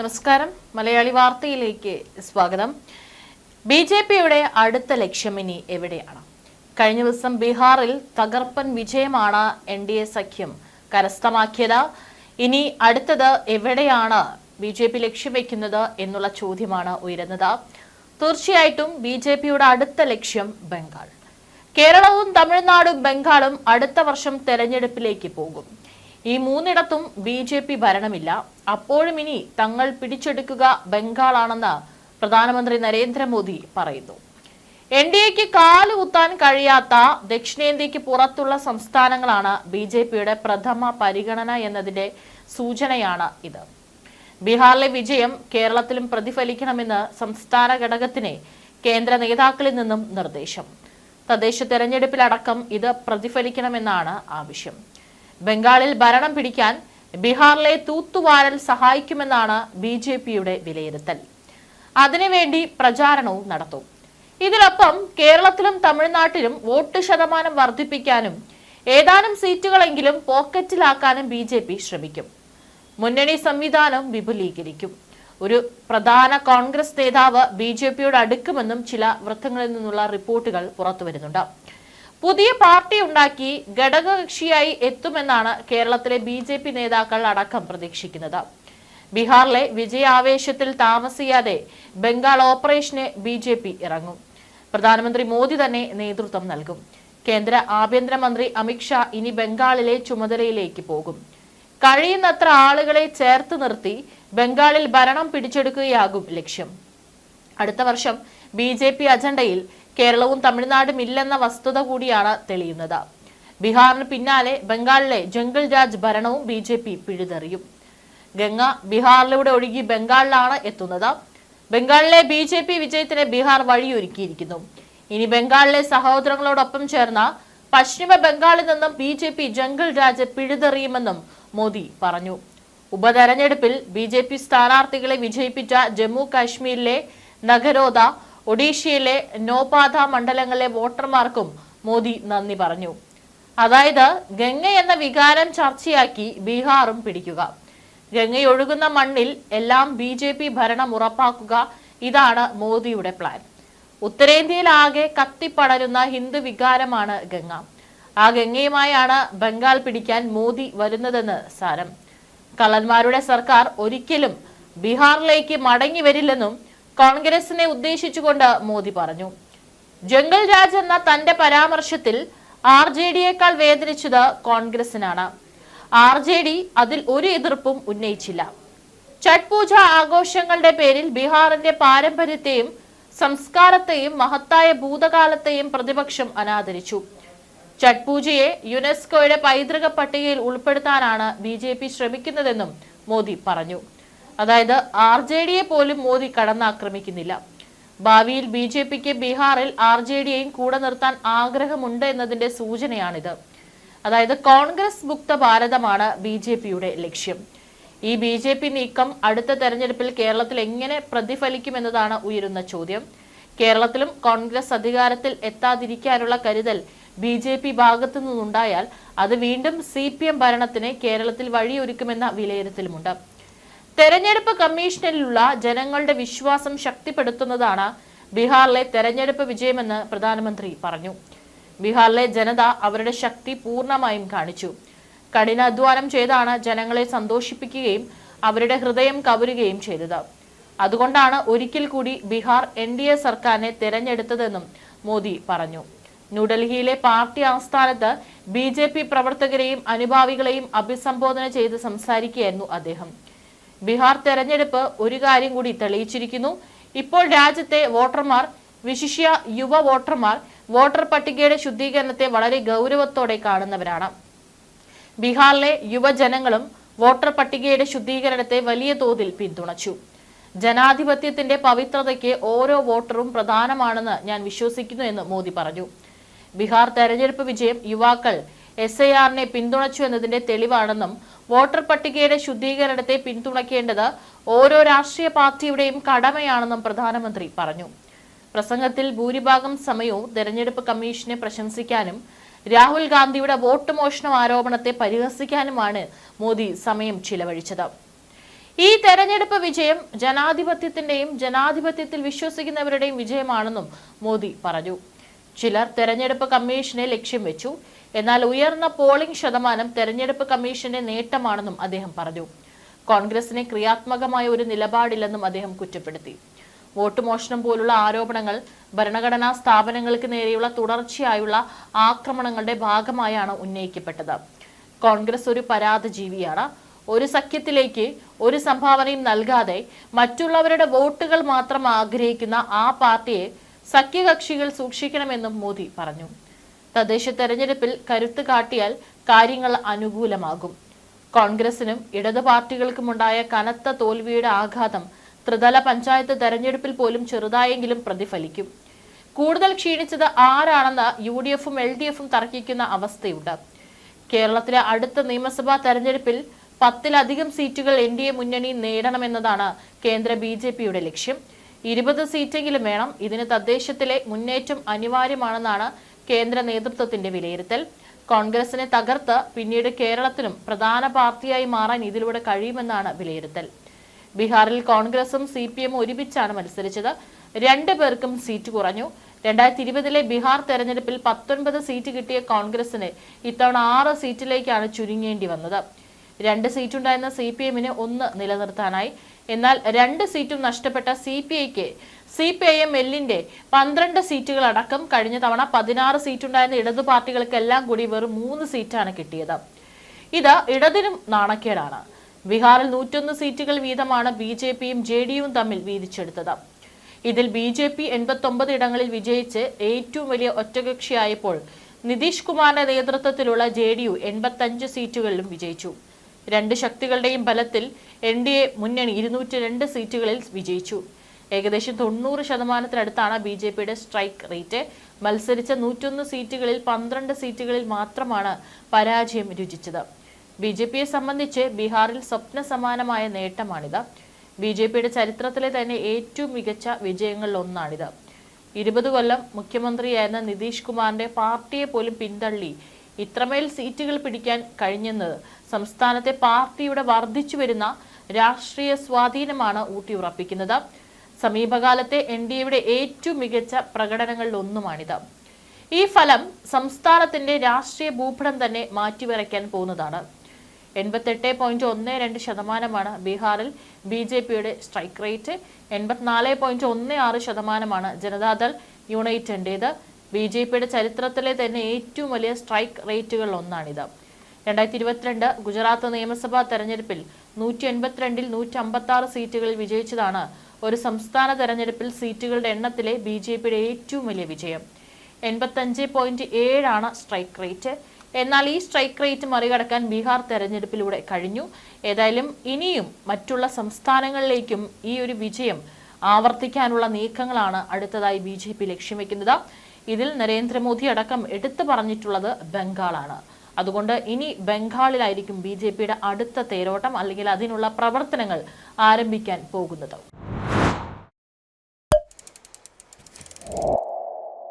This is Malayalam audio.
നമസ്കാരം. മലയാളി വാർത്തയിലേക്ക് സ്വാഗതം. ബിജെപിയുടെ അടുത്ത ലക്ഷ്യം ഇനി എവിടെയാണ്? കഴിഞ്ഞ ദിവസം ബീഹാറിൽ തകർപ്പൻ വിജയമാണ് എൻഡിഎ സഖ്യം കരസ്ഥമാക്കിയത്. ഇനി അടുത്തത് എവിടെയാണ് ബിജെപി ലക്ഷ്യം വെക്കുന്നത് എന്നുള്ള ചോദ്യമാണ് ഉയരുന്നത്. തീർച്ചയായിട്ടും ബിജെപിയുടെ അടുത്ത ലക്ഷ്യം ബംഗാൾ. കേരളവും തമിഴ്നാടും ബംഗാളും അടുത്ത വർഷം തെരഞ്ഞെടുപ്പിലേക്ക് പോകും. ഈ മൂന്നിടത്തും ബിജെപി ഭരണമില്ല. അപ്പോഴും ഇനി തങ്ങൾ പിടിച്ചെടുക്കുക ബംഗാളാണെന്ന് പ്രധാനമന്ത്രി നരേന്ദ്രമോദി പറയുന്നു. എൻഡിഎക്ക് കാലുകുത്താൻ കഴിയാത്ത ദക്ഷിണേന്ത്യക്ക് പുറത്തുള്ള സംസ്ഥാനങ്ങളാണ് ബിജെപിയുടെ പ്രഥമ പരിഗണന എന്നതിന്റെ സൂചനയാണ് ഇത്. ബീഹാറിലെ വിജയം കേരളത്തിലും പ്രതിഫലിക്കണമെന്ന് സംസ്ഥാന ഘടകത്തിന് കേന്ദ്ര നേതാക്കളിൽ നിന്നും നിർദ്ദേശം. തദ്ദേശ തെരഞ്ഞെടുപ്പിലടക്കം ഇത് പ്രതിഫലിക്കണമെന്നാണ് ആവശ്യം. ബംഗാളിൽ ഭരണം പിടിക്കാൻ ബീഹാറിലെ തൂത്തുവാരൽ സഹായിക്കുമെന്നാണ് ബിജെപിയുടെ വിലയിരുത്തൽ. അതിനുവേണ്ടി പ്രചാരണവും നടത്തും. ഇതിനൊപ്പം കേരളത്തിലും തമിഴ്നാട്ടിലും വോട്ട് ശതമാനം വർദ്ധിപ്പിക്കാനും ഏതാനും സീറ്റുകളെങ്കിലും പോക്കറ്റിലാക്കാനും ബിജെപി ശ്രമിക്കും. മുന്നണി സംവിധാനം വിപുലീകരിക്കും. ഒരു പ്രധാന കോൺഗ്രസ് നേതാവ് ബിജെപിയോട് അടുക്കുമെന്നും ചില വൃത്തങ്ങളിൽ നിന്നുള്ള റിപ്പോർട്ടുകൾ പുറത്തുവരുന്നുണ്ട്. പുതിയ പാർട്ടി ഉണ്ടാക്കി ഘടകകക്ഷിയായി എത്തുമെന്നാണ് കേരളത്തിലെ ബിജെപി നേതാക്കൾ അടക്കം പ്രതീക്ഷിക്കുന്നത്. ബീഹാറിലെ വിജയാവേശത്തിൽ താമസിയാതെ ബംഗാൾ ഓപ്പറേഷന് ബിജെപി ഇറങ്ങും. പ്രധാനമന്ത്രി മോദി തന്നെ നേതൃത്വം നൽകും. കേന്ദ്ര ആഭ്യന്തരമന്ത്രി അമിത്ഷാ ഇനി ബംഗാളിലെ ചുമതലയിലേക്ക് പോകും. കഴിയുന്നത്ര ആളുകളെ ചേർത്ത് നിർത്തി ബംഗാളിൽ ഭരണം പിടിച്ചെടുക്കുകയാകും ലക്ഷ്യം. അടുത്ത വർഷം ബിജെപി അജണ്ടയിൽ കേരളവും തമിഴ്നാടും ഇല്ലെന്ന വസ്തുത കൂടിയാണ് തെളിയുന്നത്. ബീഹാറിന് പിന്നാലെ ബംഗാളിലെ ജംഗിൾ രാജ് ഭരണവും ബിജെപി പിഴുതെറിയും. ഗംഗ ബീഹാറിലൂടെ ഒഴുകി ബംഗാളിലാണ് എത്തുന്നത്. ബംഗാളിലെ ബിജെപി വിജയത്തിന് ബീഹാർ വഴിയൊരുക്കിയിരിക്കുന്നു. ഇനി ബംഗാളിലെ സഹോദരങ്ങളോടൊപ്പം ചേർന്ന പശ്ചിമ ബംഗാളിൽ നിന്നും ബിജെപി ജംഗിൾ രാജ് പിഴുതെറിയുമെന്നും മോദി പറഞ്ഞു. ഉപതെരഞ്ഞെടുപ്പിൽ ബിജെപി സ്ഥാനാർത്ഥികളെ വിജയിപ്പിച്ച ജമ്മു കാശ്മീരിലെ നഗരോദ, ഒഡീഷയിലെ നോപാധ മണ്ഡലങ്ങളിലെ വോട്ടർമാർക്കും മോദി നന്ദി പറഞ്ഞു. അതായത് ഗംഗ എന്ന വികാരം ചർച്ചയാക്കി ബീഹാറും പിടിക്കുക. ഗംഗയൊഴുകുന്ന മണ്ണിൽ എല്ലാം ബിജെപി ഭരണം ഉറപ്പാക്കുക. ഇതാണ് മോദിയുടെ പ്ലാൻ. ഉത്തരേന്ത്യയിലാകെ കത്തിപ്പടരുന്ന ഹിന്ദു വികാരമാണ് ഗംഗ. ആ ഗംഗയുമായാണ് ബംഗാൾ പിടിക്കാൻ മോദി വരുന്നതെന്ന് സാരം. കള്ളന്മാരുടെ സർക്കാർ ഒരിക്കലും ബീഹാറിലേക്ക് മടങ്ങി വരില്ലെന്നും കോൺഗ്രസിനെ ഉദ്ദേശിച്ചുകൊണ്ട് മോദി പറഞ്ഞു. ജംഗിൾ രാജ് എന്ന തന്റെ പരാമർശത്തിൽ RJDയേക്കാൾ വേദനിച്ചത് കോൺഗ്രസിനാണ്. RJD അതിൽ ഒരു എതിർപ്പും ഉന്നയിച്ചില്ല. ഛഠ് പൂജ ആഘോഷങ്ങളുടെ പേരിൽ ബീഹാറിന്റെ പാരമ്പര്യത്തെയും സംസ്കാരത്തെയും മഹത്തായ ഭൂതകാലത്തെയും പ്രതിപക്ഷം അനാദരിച്ചു. ഛഠ് പൂജയെ യുനെസ്കോയുടെ പൈതൃക പട്ടികയിൽ ഉൾപ്പെടുത്താനാണ് ബിജെപി ശ്രമിക്കുന്നതെന്നും മോദി പറഞ്ഞു. അതായത് RJDയെ പോലും മോദി കടന്നാക്രമിക്കുന്നില്ല. ഭാവിയിൽ ബിജെപിക്ക് ബീഹാറിൽ RJDയെയും കൂടെ നിർത്താൻ ആഗ്രഹമുണ്ട് എന്നതിന്റെ സൂചനയാണിത്. അതായത് കോൺഗ്രസ് മുക്ത ഭാരതമാണ് ബിജെപിയുടെ ലക്ഷ്യം. ഈ ബിജെപി നീക്കം അടുത്ത തെരഞ്ഞെടുപ്പിൽ കേരളത്തിൽ എങ്ങനെ പ്രതിഫലിക്കുമെന്നതാണ് ഉയരുന്ന ചോദ്യം. കേരളത്തിലും കോൺഗ്രസ് അധികാരത്തിൽ എത്താതിരിക്കാനുള്ള കരുതൽ ബിജെപി ഭാഗത്തു നിന്നുണ്ടായാൽ അത് വീണ്ടും CPM ഭരണത്തിന് കേരളത്തിൽ വഴിയൊരുക്കുമെന്ന വിലയിരുത്തലുമുണ്ട്. തെരഞ്ഞെടുപ്പ് കമ്മീഷനിലുള്ള ജനങ്ങളുടെ വിശ്വാസം ശക്തിപ്പെടുത്തുന്നതാണ് ബീഹാറിലെ തെരഞ്ഞെടുപ്പ് വിജയമെന്ന് പ്രധാനമന്ത്രി പറഞ്ഞു. ബീഹാറിലെ ജനത അവരുടെ ശക്തി പൂർണ്ണമായും കാണിച്ചു. കഠിനാധ്വാനം ചെയ്താണ് ജനങ്ങളെ സന്തോഷിപ്പിക്കുകയും അവരുടെ ഹൃദയം കവരുകയും ചെയ്തത്. അതുകൊണ്ടാണ് ഒരിക്കൽ കൂടി ബീഹാർ NDA സർക്കാരിനെ തെരഞ്ഞെടുത്തതെന്നും മോദി പറഞ്ഞു. ന്യൂഡൽഹിയിലെ പാർട്ടി ആസ്ഥാനത്ത് ബിജെപി പ്രവർത്തകരെയും അനുഭാവികളെയും അഭിസംബോധന ചെയ്ത് സംസാരിക്കുകയായിരുന്നു അദ്ദേഹം. ബീഹാർ തെരഞ്ഞെടുപ്പ് ഒരു കാര്യം കൂടി തെളിയിച്ചിരിക്കുന്നു. ഇപ്പോൾ രാജ്യത്തെ വോട്ടർമാർ, വിശിഷ്യ യുവ വോട്ടർമാർ, വോട്ടർ പട്ടികയുടെ ശുദ്ധീകരണത്തെ വളരെ ഗൗരവത്തോടെ കാണുന്നവരാണ്. ബീഹാറിലെ യുവജനങ്ങളും വോട്ടർ പട്ടികയുടെ ശുദ്ധീകരണത്തെ വലിയ തോതിൽ പിന്തുണച്ചു. ജനാധിപത്യത്തിന്റെ പവിത്രതയ്ക്ക് ഓരോ വോട്ടറും പ്രധാനമാണെന്ന് ഞാൻ വിശ്വസിക്കുന്നു എന്ന് മോദി പറഞ്ഞു. ബീഹാർ തെരഞ്ഞെടുപ്പ് വിജയം യുവാക്കൾ SIRനെ പിന്തുണച്ചു എന്നതിന്റെ തെളിവാണെന്നും വോട്ടർ പട്ടികയുടെ ശുദ്ധീകരണത്തെ പിന്തുണയ്ക്കേണ്ടത് ഓരോ രാഷ്ട്രീയ പാർട്ടിയുടെയും കടമയാണെന്നും പ്രധാനമന്ത്രി പറഞ്ഞു. പ്രസംഗത്തിൽ ഭൂരിഭാഗം സമയവും തെരഞ്ഞെടുപ്പ് കമ്മീഷനെ പ്രശംസിക്കാനും രാഹുൽ ഗാന്ധിയുടെ വോട്ട് മോഷണ ആരോപണത്തെ പരിഹസിക്കാനുമാണ് മോദി സമയം ചിലവഴിച്ചത്. ഈ തെരഞ്ഞെടുപ്പ് വിജയം ജനാധിപത്യത്തിൽ വിശ്വസിക്കുന്നവരുടെയും വിജയമാണെന്നും മോദി പറഞ്ഞു. ചിലർ തെരഞ്ഞെടുപ്പ് കമ്മീഷനെ ലക്ഷ്യം വെച്ചു. എന്നാൽ ഉയർന്ന പോളിംഗ് ശതമാനം തെരഞ്ഞെടുപ്പ് കമ്മീഷന്റെ നേട്ടമാണെന്നും അദ്ദേഹം പറഞ്ഞു. കോൺഗ്രസിന് ക്രിയാത്മകമായ ഒരു നിലപാടില്ലെന്നും അദ്ദേഹം കുറ്റപ്പെടുത്തി. വോട്ട് മോഷണം പോലുള്ള ആരോപണങ്ങൾ ഭരണഘടനാ സ്ഥാപനങ്ങൾക്ക് നേരെയുള്ള തുടർച്ചയായുള്ള ആക്രമണങ്ങളുടെ ഭാഗമായാണ് ഉന്നയിക്കപ്പെട്ടത്. കോൺഗ്രസ് ഒരു പരാധജീവിയാണ്. ഒരു സഖ്യത്തിലേക്ക് ഒരു സംഭാവനയും നൽകാതെ മറ്റുള്ളവരുടെ വോട്ടുകൾ മാത്രം ആഗ്രഹിക്കുന്ന ആ പാർട്ടിയെ സഖ്യകക്ഷികൾ സൂക്ഷിക്കണമെന്നും മോദി പറഞ്ഞു. തദ്ദേശ തെരഞ്ഞെടുപ്പിൽ കരുത്ത് കാട്ടിയാൽ കാര്യങ്ങൾ അനുകൂലമാകും. കോൺഗ്രസിനും ഇടത് പാർട്ടികൾക്കുമുണ്ടായ കനത്ത തോൽവിയുടെ ആഘാതം ത്രിതല പഞ്ചായത്ത് തെരഞ്ഞെടുപ്പിൽ പോലും ചെറുതായെങ്കിലും പ്രതിഫലിക്കും. കൂടുതൽ ക്ഷീണിച്ചത് ആരാണെന്ന് UDFും LDFും തർക്കിക്കുന്ന അവസ്ഥയുണ്ട്. കേരളത്തിലെ അടുത്ത നിയമസഭാ തെരഞ്ഞെടുപ്പിൽ 10-ലധികം സീറ്റുകൾ NDA മുന്നണി നേടണമെന്നതാണ് കേന്ദ്ര BJPയുടെ ലക്ഷ്യം. 20 സീറ്റെങ്കിലും വേണം. ഇതിന് തദ്ദേശത്തിലെ മുന്നേറ്റം അനിവാര്യമാണെന്നാണ് കേന്ദ്ര നേതൃത്വത്തിന്റെ വിലയിരുത്തൽ. കോൺഗ്രസിനെ തകർത്ത് പിന്നീട് കേരളത്തിലും പ്രധാന പാർട്ടിയായി മാറാൻ ഇതിലൂടെ കഴിയുമെന്നാണ് വിലയിരുത്തൽ. ബീഹാറിൽ കോൺഗ്രസും CPM ഒരുമിച്ചാണ് മത്സരിച്ചത്. 2 പേർക്കും സീറ്റ് കുറഞ്ഞു. 2020 ബീഹാർ തെരഞ്ഞെടുപ്പിൽ 19 സീറ്റ് കിട്ടിയ കോൺഗ്രസിന് ഇത്തവണ 6 സീറ്റിലേക്കാണ് ചുരുങ്ങേണ്ടി വന്നത്. 2 സീറ്റുണ്ടായിരുന്ന CPMന് 1 നിലനിർത്താനായി. എന്നാൽ 2 സീറ്റും നഷ്ടപ്പെട്ട CPIക്ക് CPIM Lന്റെ 12 സീറ്റുകൾ അടക്കം കഴിഞ്ഞ തവണ 16 സീറ്റുണ്ടായിരുന്ന ഇടതു പാർട്ടികൾക്കെല്ലാം കൂടി വെറും 3 സീറ്റാണ് കിട്ടിയത്. ഇത് ഇടതിനും നാണക്കേടാണ്. ബീഹാറിൽ 101 സീറ്റുകൾ വീതമാണ് BJPയും JDUവും തമ്മിൽ വീതിച്ചെടുത്തത്. ഇതിൽ BJP 89 ഇടങ്ങളിൽ വിജയിച്ച് ഏറ്റവും വലിയ ഒറ്റകക്ഷിയായപ്പോൾ നിതീഷ് കുമാറിന്റെ നേതൃത്വത്തിലുള്ള JDU 85 സീറ്റുകളിലും വിജയിച്ചു. 2 ശക്തികളുടെയും ബലത്തിൽ NDA മുന്നണി 202 സീറ്റുകളിൽ വിജയിച്ചു. ഏകദേശം 90% BJPയുടെ സ്ട്രൈക്ക് റേറ്റ്. മത്സരിച്ച 101 സീറ്റുകളിൽ 12 സീറ്റുകളിൽ മാത്രമാണ് പരാജയം രുചിച്ചത്. BJPയെ സംബന്ധിച്ച് ബീഹാറിൽ സ്വപ്ന സമാനമായ നേട്ടമാണിത്. BJPയുടെ ചരിത്രത്തിലെ തന്നെ ഏറ്റവും മികച്ച വിജയങ്ങളിൽ ഒന്നാണിത്. 20 കൊല്ലം മുഖ്യമന്ത്രിയായിരുന്ന നിതീഷ് കുമാറിന്റെ പാർട്ടിയെ പോലും പിന്തള്ളി ഇത്രമേൽ സീറ്റുകൾ പിടിക്കാൻ കഴിഞ്ഞെന്നത് സംസ്ഥാനത്തെ പാർട്ടിയുടെ വർദ്ധിച്ചു വരുന്ന രാഷ്ട്രീയ സ്വാധീനമാണ് ഊട്ടിയുറപ്പിക്കുന്നത്. സമീപകാലത്തെ NDAയുടെ ഏറ്റവും മികച്ച പ്രകടനങ്ങളിൽ ഒന്നുമാണിത്. ഈ ഫലം സംസ്ഥാനത്തിന്റെ രാഷ്ട്രീയ ഭൂപടം തന്നെ മാറ്റിവരയ്ക്കാൻ പോകുന്നതാണ്. 88.12% ബീഹാറിൽ BJPയുടെ സ്ട്രൈക്ക് റേറ്റ്. 84.16% ജനതാദൾ യുണൈറ്റഡിന്റേത്. BJPയുടെ ചരിത്രത്തിലെ തന്നെ ഏറ്റവും വലിയ സ്ട്രൈക്ക് റേറ്റുകളിൽ ഒന്നാണിത്. 2022 ഗുജറാത്ത് നിയമസഭാ തെരഞ്ഞെടുപ്പിൽ 182-ൽ 156 സീറ്റുകളിൽ വിജയിച്ചതാണ് ഒരു സംസ്ഥാന തെരഞ്ഞെടുപ്പിൽ സീറ്റുകളുടെ എണ്ണത്തിലെ BJPയുടെ ഏറ്റവും വലിയ വിജയം. 85.7 സ്ട്രൈക്ക് റേറ്റ്. എന്നാൽ ഈ സ്ട്രൈക്ക് റേറ്റ് മറികടക്കാൻ ബീഹാർ തെരഞ്ഞെടുപ്പിലൂടെ കഴിഞ്ഞു. ഏതായാലും ഇനിയും മറ്റുള്ള സംസ്ഥാനങ്ങളിലേക്കും ഈ ഒരു വിജയം ആവർത്തിക്കാനുള്ള നീക്കങ്ങളാണ് അടുത്തതായി BJP ലക്ഷ്യം വെക്കുന്നത്. ഇതിൽ നരേന്ദ്രമോദി അടക്കം എടുത്തു പറഞ്ഞിട്ടുള്ളത് ബംഗാളാണ്. അതുകൊണ്ട് ഇനി ബംഗാളിലായിരിക്കും BJPയുടെ അടുത്ത തേരോട്ടം, അല്ലെങ്കിൽ അതിനുള്ള പ്രവർത്തനങ്ങൾ ആരംഭിക്കാൻ പോകുന്നത്.